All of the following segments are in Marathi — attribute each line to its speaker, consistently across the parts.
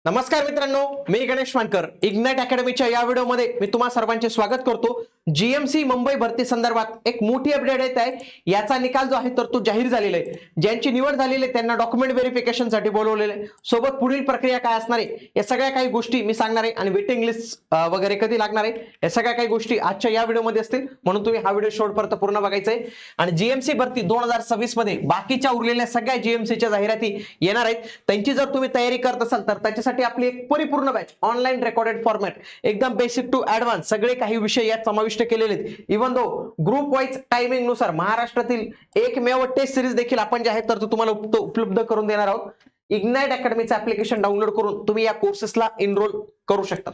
Speaker 1: नमस्कार मित्रांनो, मी गणेश मानकर. इग्नाइट अकॅडमीच्या या व्हिडिओमध्ये मी तुम्हा सर्वांचे स्वागत करतो. जीएमसी मुंबई भरती संदर्भात एक मोठी अपडेट येत आहे. याचा निकाल जो आहे तर तो जाहीर झालेला आहे. ज्यांची निवड झालेली आहे त्यांना डॉक्युमेंट व्हेरिफिकेशन साठी बोलवलेले आहे. सोबत पुढील प्रक्रिया काय असणार आहे या सगळ्या काही गोष्टी मी सांगणार आहे आणि वेटिंग लिस्ट वगैरे कधी लागणार आहे या सगळ्या काही गोष्टी आजच्या या व्हिडिओमध्ये असतील, म्हणून तुम्ही हा व्हिडिओ शेवटपर्यंत पूर्ण बघायचा आहे. आणि जीएमसी भरती 2026 मध्ये बाकीच्या उरलेल्या सगळ्या जीएमसीच्या जाहिराती येणार आहेत. त्यांची जर तुम्ही तयारी करत असाल तर त्याच्यासाठी आपली एक परिपूर्ण बॅच ऑनलाईन रेकॉर्डेड फॉर्मॅट एकदम बेसिक टू ऍडव्हान्स सगळे काही विषय यात समाविष्ट केलेले आहेत. Even though group wise timing नुसार महाराष्ट्रातील एकमेव टेस्ट सिरीज देखील आपण जे आहे तर तुम्हाला उपलब्ध करून देणार आहोत. इग्नाइट अकॅडमीचं ऍप्लिकेशन डाउनलोड करून तुम्ही या कोर्सेसला एनरोल करू शकता.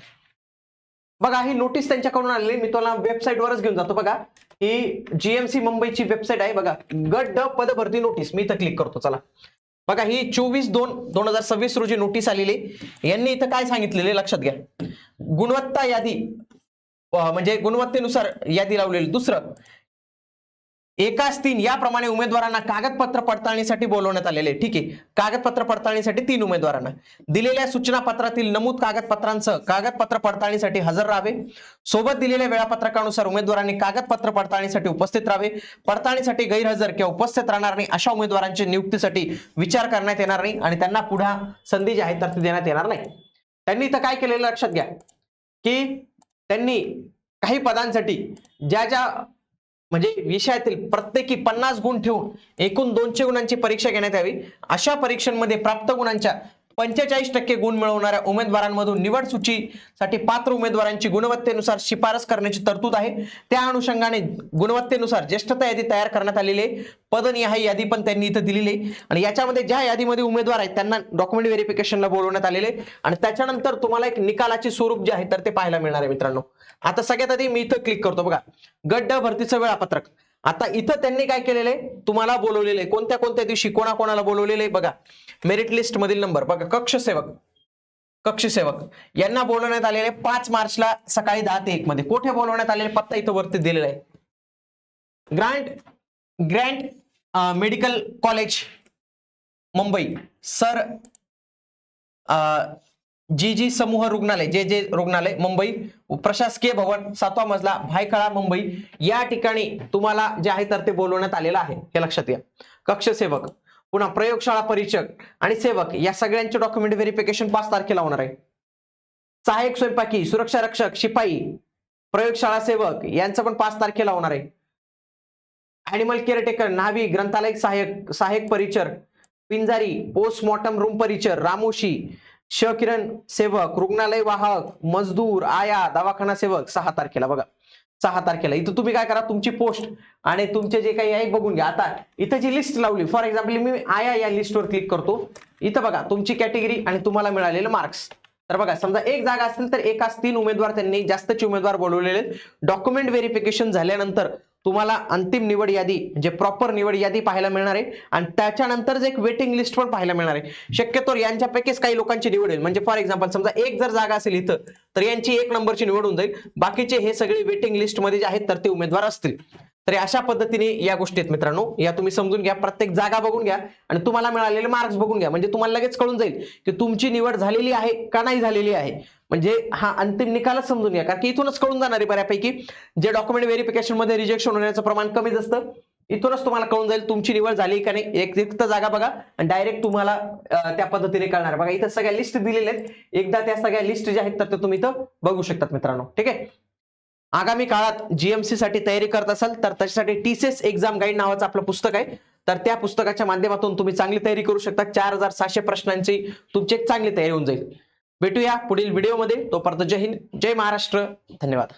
Speaker 1: बघा, ही नोटीस त्यांच्याकडून आलेली, मी तुम्हाला वेबसाईट वरच घेऊन जातो. बघा, ही जीएमसी मुंबईची वेबसाईट आहे. बघा, गट ड पद भरती नोटीस, मी इथं क्लिक करतो. चला बघा, ही 24/2/2026 रोजी नोटीस आलेली. यांनी इथं काय सांगितलेले लक्षात घ्या. गुणवत्ता यादी म्हणजे गुणवत्तेनुसार यादी लावलेली. दुसरं, एकाच 3 याप्रमाणे उमेदवारांना कागदपत्र पडताळणीसाठी बोलवण्यात आलेले. ठीक आहे, कागदपत्र पडताळणीसाठी 3 उमेदवारांना दिलेल्या सूचना पत्रातील नमूद कागदपत्रांसह कागदपत्र पडताळणीसाठी हजर राहावे. सोबत दिलेल्या वेळापत्रकानुसार उमेदवारांनी कागदपत्र पडताळणीसाठी उपस्थित राहावे. पडताळणीसाठी गैरहजर किंवा उपस्थित राहणार नाही अशा उमेदवारांच्या नियुक्तीसाठी विचार करण्यात येणार नाही आणि त्यांना पुढे संधी जी आहे तर ती देण्यात येणार नाही. त्यांनी इथं काय केलेलं लक्षात घ्या की त्यांनी काही पदांसाठी ज्या म्हणजे विषयातील प्रत्येकी 50 गुण ठेवून एकूण 200 गुणांची परीक्षा घेण्यात यावी. अशा परीक्षांमध्ये प्राप्त गुणांच्या 45% गुण मिळवणाऱ्या उमेदवारांमधून निवड सूचीसाठी पात्र उमेदवारांची गुणवत्तेनुसार शिफारस करण्याची तरतूद आहे. त्या अनुषंगाने गुणवत्तेनुसार ज्येष्ठता यादी तयार करण्यात आलेली आहे. पदनिहाय यादी पण त्यांनी इथं दिलेली आहे आणि याच्यामध्ये ज्या यादीमध्ये उमेदवार आहेत त्यांना डॉक्युमेंट व्हेरिफिकेशनला बोलवण्यात आलेले आणि त्याच्यानंतर तुम्हाला एक निकालाचे स्वरूप जे आहे तर ते पाहायला मिळणार आहे. मित्रांनो, आता सगळ्यात आधी मी इथं क्लिक करतो. बघा, गट ड भरतीचं वेळापत्रक. आता इथं त्यांनी काय केलेलं आहे, तुम्हाला बोलवलेलं आहे. कोणत्या कोणत्या दिवशी कोणाकोणाला बोलवलेलं आहे बघा. मेरिट लिस्ट मधील नंबर बघा. कक्षसेवक यांना बोलवण्यात आलेले 5 मार्चला सकाळी 10 ते 1 मध्ये. कुठे बोलवण्यात आलेले पत्ता इथं वरती दिलेला आहे. Grant medical college Mumbai sir जी समूह रुग्णालय जे रुग्णालय मुंबई प्रशासकीय भवन 7वा मजला भायखळा मुंबई या ठिकाणी तुम्हाला जे आहे तर ते बोलवण्यात आलेलं आहे. हे लक्षात घ्या. कक्षसेवक, पुन्हा प्रयोगशाळा परीक्षक आणि सेवक या सगळ्यांचे डॉक्युमेंट व्हेरिफिकेशन 5 तारखेला होणार आहे. सहाय्यक स्वयंपाकी, सुरक्षा रक्षक, शिपाई, प्रयोगशाळा सेवक यांचं पण 5 तारखेला होणार आहे. ॲनिमल केअरटेकर, न्हावी, ग्रंथालय सहाय्यक परिचर, पिंजारी, पोस्टमॉर्टम रूम परिचर, रामोशी, किरण सेवक, रुग्णालय वाहक, मजदूर, आया, दवाखाना सेवक 6 तारखेला. बघा, 6 तारखेला इथं तुम्ही काय करा, तुमची पोस्ट आणि तुमचे जे काही आहे बघून घ्या. आता इथं जी लिस्ट लावली, फॉर एक्झाम्पल मी आया या लिस्टवर क्लिक करतो. इथं बघा तुमची कॅटेगरी आणि तुम्हाला मिळालेले मार्क्स. तर बघा, समजा एक जागा असतील तर एकाच 3 उमेदवार त्यांनी जास्तचे उमेदवार बोलवलेले. डॉक्युमेंट व्हेरिफिकेशन झाल्यानंतर तुम्हाला अंतिम निवड यादी म्हणजे प्रॉपर निवड यादी पाहायला मिळणार आहे आणि त्याच्यानंतर एक वेटिंग लिस्ट पण पाहायला मिळणार आहे. शक्यतो यांच्यापैकीच काही लोकांची निवड होईल. म्हणजे फॉर एक्झाम्पल समजा एक जर जागा असेल इथं तर यांची 1 नंबरची निवड होऊन जाईल. बाकीचे हे सगळे वेटिंग लिस्ट मध्ये जे आहेत तर ते उमेदवार असतील. तर अशा पद्धतीने या गोष्टी आहेत मित्रांनो, या तुम्ही समजून घ्या. प्रत्येक जागा बघून घ्या आणि तुम्हाला मिळालेले मार्क्स बघून घ्या. म्हणजे तुम्हाला लगेच कळून जाईल की तुमची निवड झालेली आहे का नाही झालेली आहे. म्हणजे हा अंतिम निकालच समजून घ्या, कारण की इथूनच कळून जाणार आहे बऱ्यापैकी. जे डॉक्युमेंट व्हेरिफिकेशन मध्ये रिजेक्शन होण्याचं प्रमाण कमीच असतं. इथूनच तुम्हाला कळून जाईल तुमची निवड झाली का नाही. एक रिक्त जागा बघा आणि डायरेक्ट तुम्हाला त्या पद्धतीने कळणार. बघा, इथं सगळ्या लिस्ट दिलेल्या आहेत. एकदा त्या सगळ्या लिस्ट ज्या आहेत तर तुम्ही इथं बघू शकतात मित्रांनो. ठीक आहे. आगामी काळात जीएमसी साठी तयारी करत असाल तर त्याच्यासाठी टीसीएस एक्झाम गाईड नावाचं आपलं पुस्तक आहे. तर त्या पुस्तकाच्या माध्यमातून तुम्ही चांगली तयारी करू शकता. 4700 प्रश्नांची तुमची एक चांगली तयारी होऊन जाईल. भेटूया पुढील व्हिडिओमध्ये. तोपर्यंत जय हिंद, जय महाराष्ट्र, धन्यवाद.